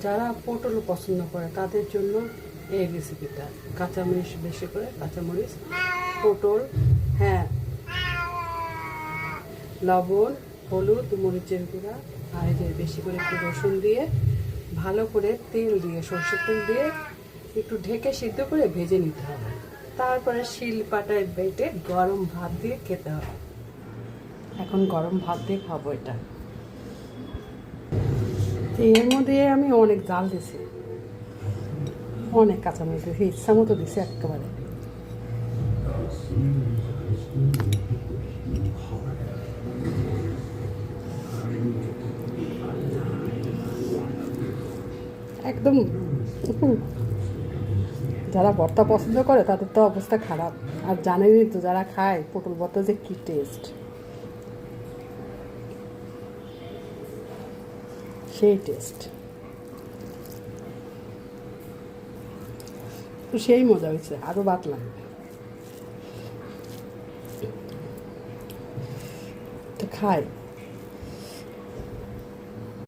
যারা পটল পছন্দ করে তাদের জন্য এই রেসিপিটা। কাঁচামরিচ বেশি করে, কাঁচামরিচ, পটল, হ্যাঁ, লবণ, হলুদ, মরিচের গুঁড়া, আর এই যে বেশি করে একটু রসুন দিয়ে ভালো করে তেল দিয়ে, সর্ষের তেল দিয়ে একটু ঢেকে সিদ্ধ করে ভেজে নিতে হবে। তারপরে শিল পাটায় বেটে গরম ভাত দিয়ে খেতে হবে। এখন গরম ভাত দিয়ে খাবো এটা। এর মধ্যে আমি অনেক জাল দিছি, অনেক কাঁচামরিচ দিয়েছি, ইচ্ছা মতো দিছি একেবারে। একদম যারা ভর্তা পছন্দ করে তাদের তো অবস্থা খারাপ। আর জানেনই তো যারা খায় পটল ভর্তা যে কী টেস্ট, সেই টেস্ট তো সেই মজা হয়েছে, আরও ভাত লাগবে তো খাই।